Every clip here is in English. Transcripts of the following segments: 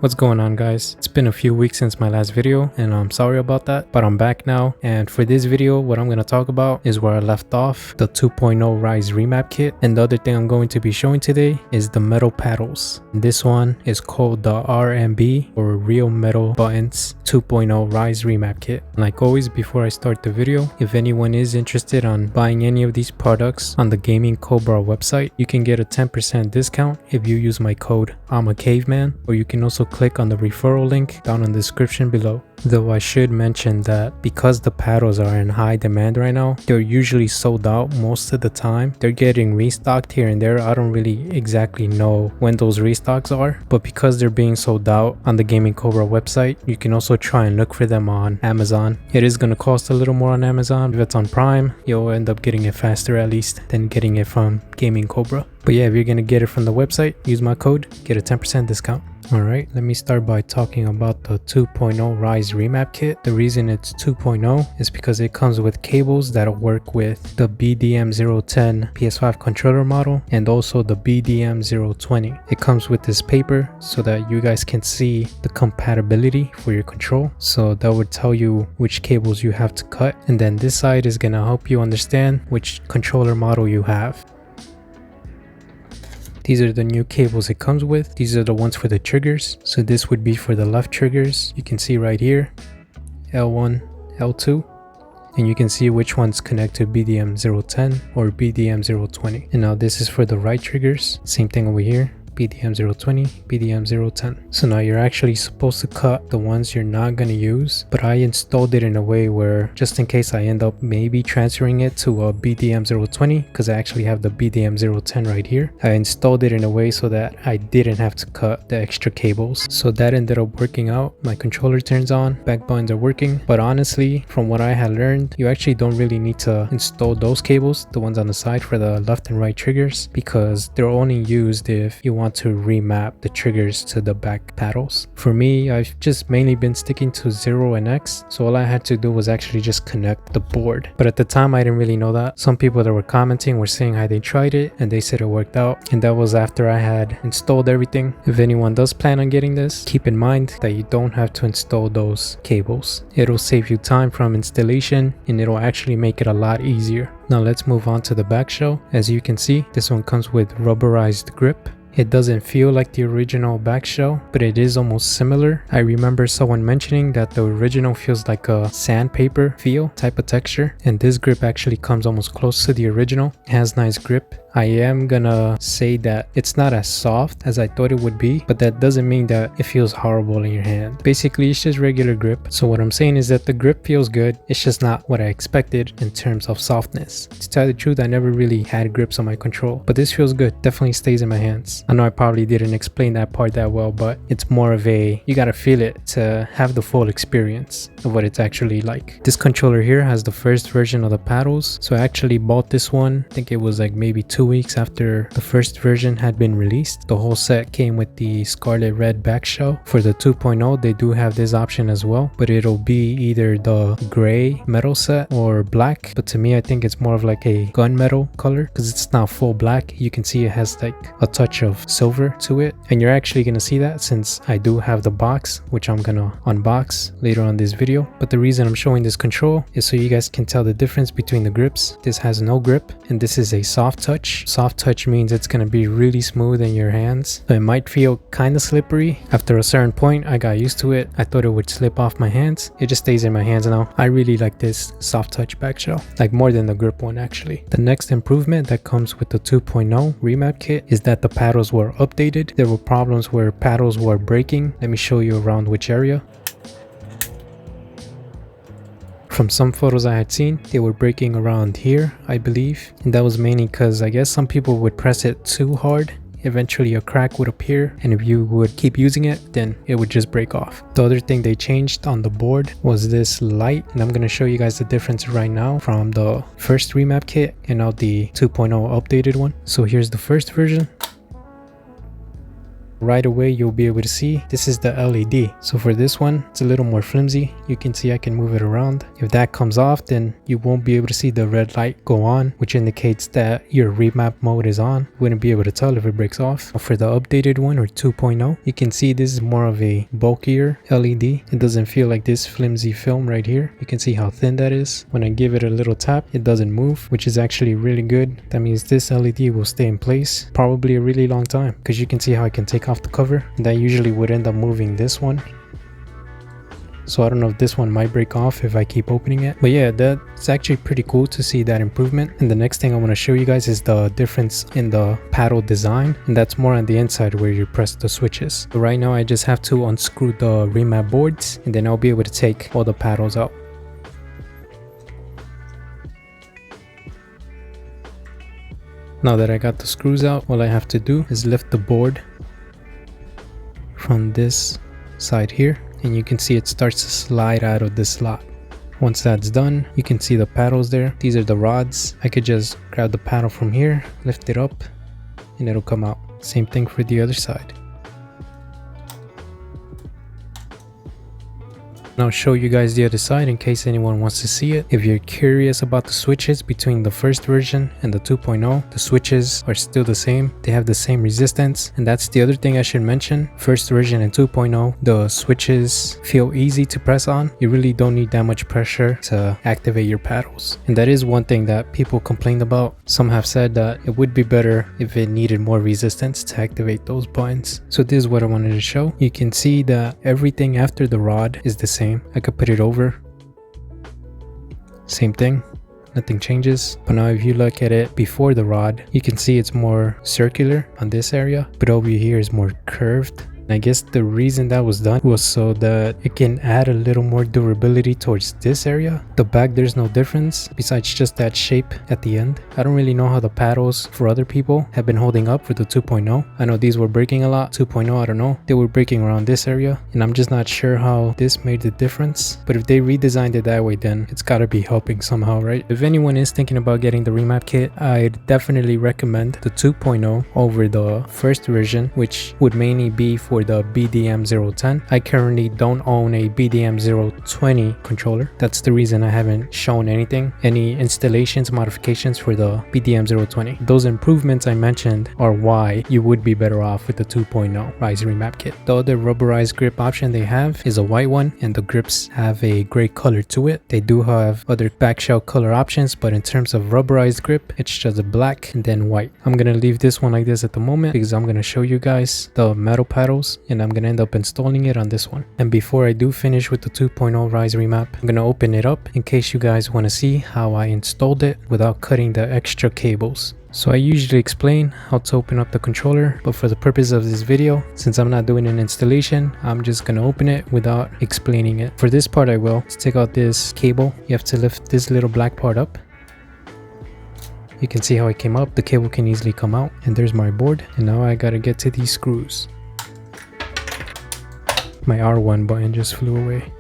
What's going on, guys? It's been a few weeks since my last video and I'm sorry about that, but I'm back now. And for this video, what I'm going to talk about is where I left off, the 2.0 Rise Remap Kit. And the other thing I'm going to be showing today is the metal paddles. This one is called the RMB, or Real Metal Buttons 2.0 Rise Remap Kit. Like always, before I start the video, if anyone is interested on buying any of these products on the Gamingcobra website, you can get a 10% discount if you use my code Im.A.Caveman, or you can also click on the referral link down in the description below. Though I should mention that because the paddles are in high demand right now, they're usually sold out most of the time. They're getting restocked here and there. I don't really exactly know when those restocks are, but because they're being sold out on the Gamingcobra website, you can also try and look for them on Amazon. It is going to cost a little more on Amazon. If it's on Prime, you'll end up getting it faster at least than getting it from Gamingcobra. But yeah, if you're going to get it from the website, use my code, get a 10% discount. Alright, let me start by talking about the 2.0 Rise Remap Kit. The reason it's 2.0 is because it comes with cables that'll work with the BDM010 PS5 controller model and also the BDM020. It comes with this paper so that you guys can see the compatibility for your control. So that would tell you which cables you have to cut, and then this side is going to help you understand which controller model you have. These are the new cables it comes with. These are the ones for the triggers. So this would be for the left triggers. You can see right here, L1, L2. And you can see which ones connect to BDM010 or BDM020. And now this is for the right triggers. Same thing over here. BDM020, BDM010. So now you're actually supposed to cut the ones you're not going to use, but I installed it in a way where just in case I end up maybe transferring it to a BDM020, because I actually have the BDM010 right here, I installed it in a way so that I didn't have to cut the extra cables. So that ended up working out. My controller turns on, back buttons are working, but honestly, from what I had learned, you actually don't really need to install those cables, the ones on the side for the left and right triggers, because they're only used if you want to remap the triggers to the back paddles. For me, I've just mainly been sticking to 0 and X, so all I had to do was actually just connect the board. But at the time, I didn't really know that. Some people that were commenting were saying how they tried it and they said it worked out, and that was after I had installed everything. If anyone does plan on getting this, keep in mind that you don't have to install those cables. It'll save you time from installation and it'll actually make it a lot easier. Now let's move on to the back shell. As you can see, this one comes with rubberized grip. It doesn't feel like the original back shell, but it is almost similar. I remember someone mentioning that the original feels like a sandpaper feel type of texture, and this grip actually comes almost close to the original. It has nice grip. I am gonna say that it's not as soft as I thought it would be, but that doesn't mean that it feels horrible in your hand. Basically, it's just regular grip. So what I'm saying is that the grip feels good. It's just not what I expected in terms of softness. To tell the truth, I never really had grips on my control, but this feels good. Definitely stays in my hands. I know I probably didn't explain that part that well, but it's more of a, you gotta feel it to have the full experience of what it's actually like. This controller here has the first version of the paddles. So I actually bought this one. I think it was like maybe 2 weeks after the first version had been released. The whole set came with the scarlet red back shell. For the 2.0, they do have this option as well, but it'll be either the gray metal set or black. But to me, I think it's more of like a gunmetal color because it's not full black. You can see it has like a touch of silver to it, and you're actually gonna see that since I do have the box, which I'm gonna unbox later on this video. But the reason I'm showing this control is so you guys can tell the difference between the grips. This has no grip and this is a soft touch. Soft touch means it's going to be really smooth in your hands. So it might feel kind of slippery. After a certain point, I got used to it. I thought it would slip off my hands. It just stays in my hands now. I really like this soft touch back shell, like more than the grip one actually. The next improvement that comes with the 2.0 Remap Kit is that the paddles were updated. There were problems where paddles were breaking. Let me show you around which area. From some photos I had seen, they were breaking around here, I believe. And that was mainly because I guess some people would press it too hard. Eventually a crack would appear, and if you would keep using it, then it would just break off. The other thing they changed on the board was this light, and I'm going to show you guys the difference right now from the first Remap Kit and now the 2.0 updated one. So here's the first version. Right away you'll be able to see this is the LED. So for this one, it's a little more flimsy. You can see I can move it around. If that comes off, then you won't be able to see the red light go on, which indicates that your remap mode is on. You wouldn't be able to tell if it breaks off. For the updated one, or 2.0, you can see this is more of a bulkier LED. It doesn't feel like this flimsy film right here. You can see how thin that is. When I give it a little tap, it doesn't move, which is actually really good. That means this LED will stay in place probably a really long time, because you can see how I can take off the cover. That usually would end up moving this one. So I don't know if this one might break off if I keep opening it. But yeah, that's actually pretty cool to see that improvement. And the next thing I want to show you guys is the difference in the paddle design. And that's more on the inside where you press the switches. So right now I just have to unscrew the remap boards, and then I'll be able to take all the paddles out. Now that I got the screws out, all I have to do is lift the board from this side here, and you can see it starts to slide out of this slot. Once that's done, you can see the paddles there. These are the rods. I could just grab the paddle from here, lift it up, and it'll come out. Same thing for the other side. I'll show you guys the other side in case anyone wants to see it. If you're curious about the switches between the first version and the 2.0, the switches are still the same. They have the same resistance, and that's the other thing I should mention. First version and 2.0, the switches feel easy to press on. You really don't need that much pressure to activate your paddles. And that is one thing that people complained about. Some have said that it would be better if it needed more resistance to activate those buttons. So this is what I wanted to show. You can see that everything after the rod is the same. I could put it over. Same thing. Nothing changes. But now if you look at it before the rod, you can see it's more circular on this area, but over here is more curved. I guess the reason that was done was so that it can add a little more durability towards this area. The back, there's no difference besides just that shape at the end. I don't really know how the paddles for other people have been holding up for the 2.0. I know these were breaking a lot. 2.0, I don't know. They were breaking around this area, and I'm just not sure how this made the difference. But if they redesigned it that way, then it's gotta be helping somehow, right? If anyone is thinking about getting the remap kit, I'd definitely recommend the 2.0 over the first version, which would mainly be for the BDM010. I currently don't own a BDM020 controller. That's the reason I haven't shown any installations, modifications for the BDM020. Those improvements I mentioned are why you would be better off with the 2.0 Rise Remap kit. The other rubberized grip option they have is a white one, and the grips have a gray color to it. They do have other back shell color options, but in terms of rubberized grip, it's just a black and then white. I'm gonna leave this one like this at the moment because I'm gonna show you guys the metal paddles, and I'm gonna end up installing it on this one. And before I do finish with the 2.0 Rise Remap, I'm gonna open it up in case you guys want to see how I installed it without cutting the extra cables. So I usually explain how to open up the controller, but for the purpose of this video, since I'm not doing an installation, I'm just gonna open it without explaining it. For this part I will. Let's take out this cable. You have to lift this little black part up. You can see how it came up. The cable can easily come out, and there's my board. And now I gotta get to these screws. My R1 button just flew away.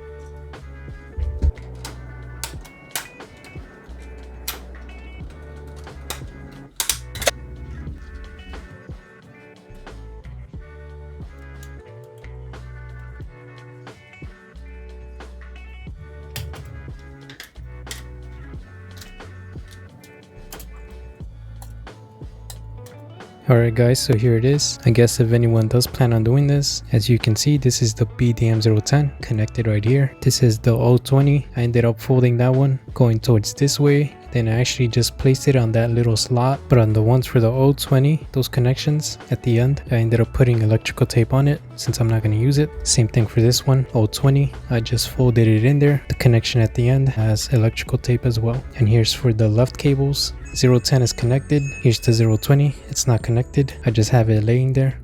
Alright guys, so here it is. I guess if anyone does plan on doing this, as you can see, this is the BDM010 connected right here. This is the 020. I ended up folding that one going towards this way. Then I actually just placed it on that little slot. But on the ones for the 020, those connections at the end, I ended up putting electrical tape on it since I'm not going to use it. Same thing for this one, 020. I just folded it in there. The connection at the end has electrical tape as well. And here's for the left cables. 010 is connected. Here's the 020. It's not connected. I just have it laying there.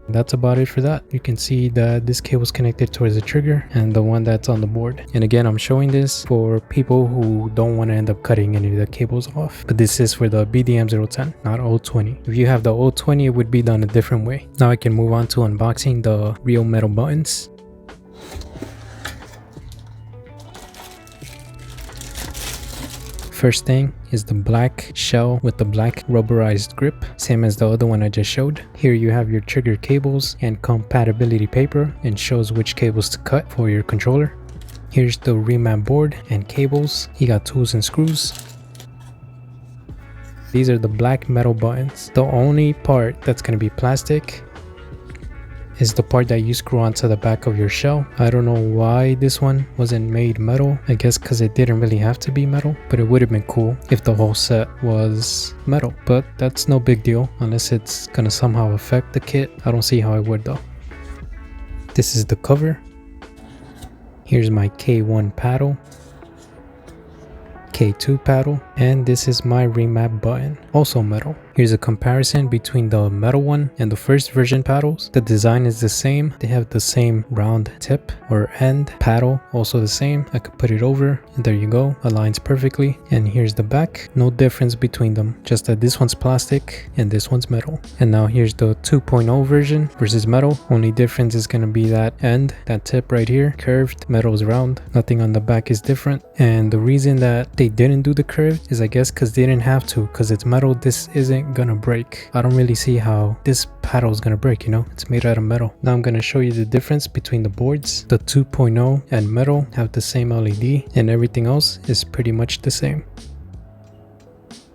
That's about it for that. You can see that this cable is connected towards the trigger and the one that's on the board. And again, I'm showing this for people who don't want to end up cutting any of the cables off. But this is for the BDM010, not 020. If you have the 020, it would be done a different way. Now I can move on to unboxing the real metal buttons. First thing is the black shell with the black rubberized grip, same as the other one I just showed. Here you have your trigger cables and compatibility paper, and shows which cables to cut for your controller. Here's the remap board and cables. You got tools and screws. These are the black metal buttons. The only part that's going to be plastic is the part that you screw onto the back of your shell. I don't know why this one wasn't made metal. I guess because it didn't really have to be metal, but it would have been cool if the whole set was metal. But that's no big deal unless it's gonna somehow affect the kit. I don't see how it would though. This is the cover. Here's my K1 paddle, K2 paddle, and this is my remap button, also metal. Here's a comparison between the metal one and the first version paddles. The design is the same. They have the same round tip or end. Paddle also the same. I could put it over and there you go, aligns perfectly. And here's the back. No difference between them, just that this one's plastic and this one's metal. And now here's the 2.0 version versus metal. Only difference is going to be that end, that tip right here, curved, metal is round. Nothing on the back is different. And the reason that they didn't do the curved is I guess because they didn't have to, because it's metal. This isn't gonna break. I don't really see how this paddle is gonna break, you know, it's made out of metal. Now I'm gonna show you the difference between the boards. The 2.0 and metal have the same LED and everything else is pretty much the same.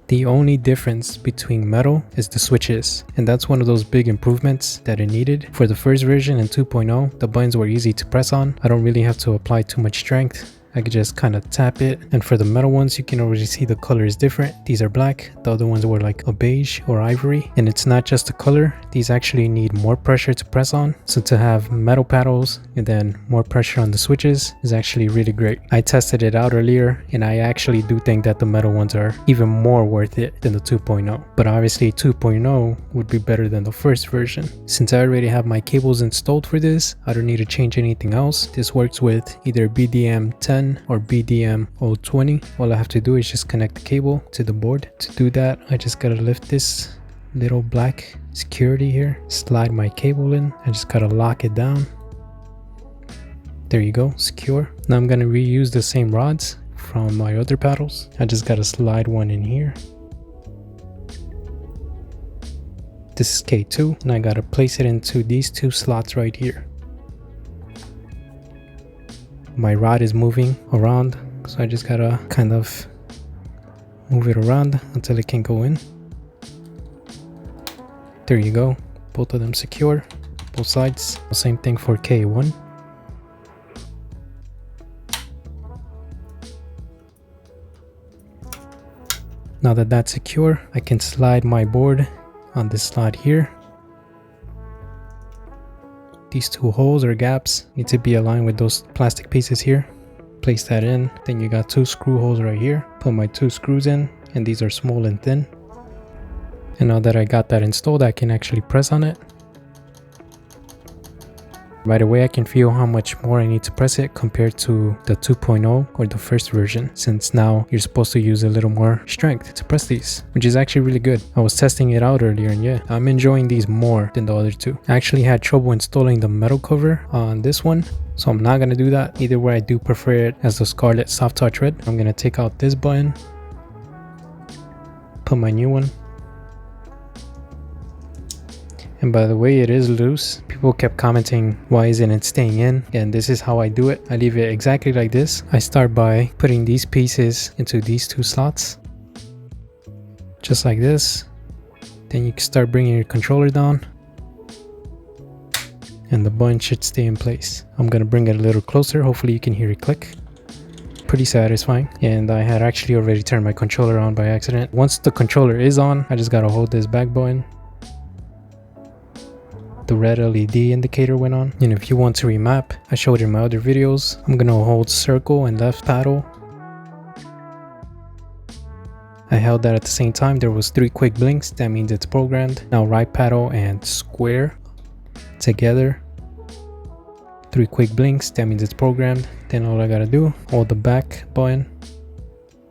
The only difference between metal is the switches, and that's one of those big improvements that it needed. For the first version in 2.0, the buttons were easy to press on. I don't really have to apply too much strength. I could just kind of tap it. And for the metal ones, you can already see the color is different. These are black. The other ones were like a beige or ivory. And it's not just the color. These actually need more pressure to press on. So to have metal paddles and then more pressure on the switches is actually really great. I tested it out earlier and I actually do think that the metal ones are even more worth it than the 2.0. But obviously 2.0 would be better than the first version. Since I already have my cables installed for this, I don't need to change anything else. This works with either BDM 10 or BDM 020. All I have to do is just connect the cable to the board. To do that, I just gotta lift this little black security here, slide my cable in. I just gotta lock it down. There you go, secure. Now I'm gonna reuse the same rods from my other paddles. I just gotta slide one in here. This is K2 and I gotta place it into these two slots right here. My rod is moving around, so I just gotta kind of move it around until it can go in. There you go, both of them secure, both sides. Same thing for K1. Now that that's secure, I can slide my board on this slot here. These two holes or gaps need to be aligned with those plastic pieces here. Place that in. Then you got two screw holes right here. Put my two screws in, and these are small and thin. And now that I got that installed, I can actually press on it. Right away, I can feel how much more I need to press it compared to the 2.0 or the first version, since now you're supposed to use a little more strength to press these, which is actually really good. I was testing it out earlier and yeah, I'm enjoying these more than the other two. I actually had trouble installing the metal cover on this one, so I'm not going to do that. Either way, I do prefer it as the Scarlett Soft Touch Red. I'm going to take out this button, put my new one. And by the way, it is loose. People kept commenting, why isn't it staying in? And this is how I do it. I leave it exactly like this. I start by putting these pieces into these two slots. Just like this. Then you can start bringing your controller down. And the button should stay in place. I'm going to bring it a little closer. Hopefully you can hear it click. Pretty satisfying. And I had actually already turned my controller on by accident. Once the controller is on, I just got to hold this back button. The red LED indicator went on. And if you want to remap, I showed in my other videos, I'm gonna hold circle and left paddle. I held that at the same time. There was 3 quick blinks. That means it's programmed. Now right paddle and square together. 3 quick blinks. That means it's programmed. Then all I gotta do, hold the back button.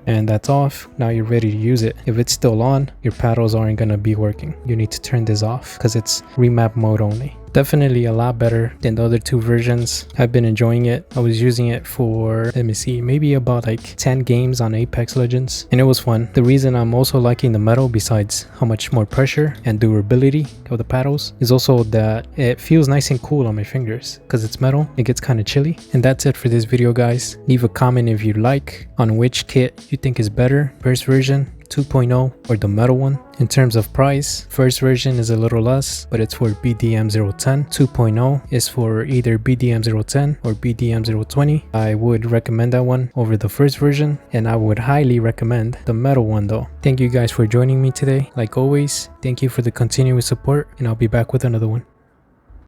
And that's off. Now you're ready to use it. If it's still on, your paddles aren't gonna be working. You need to turn this off because it's remap mode only. Definitely a lot better than the other two versions. I've been enjoying it. I was using it for, let me see, maybe about like 10 games on Apex Legends, and it was fun. The reason I'm also liking the metal, besides how much more pressure and durability of the paddles, is also that it feels nice and cool on my fingers. Because it's metal, it gets kind of chilly. And that's it for this video, guys. Leave a comment if you like on which kit you think is better, first version, 2.0, or the metal one. In terms of price, first version is a little less, but it's for BDM010. 2.0 is for either BDM010 or BDM020. I would recommend that one over the first version, and I would highly recommend the metal one though. Thank you guys for joining me today. Like always, thank you for the continuous support, and I'll be back with another one.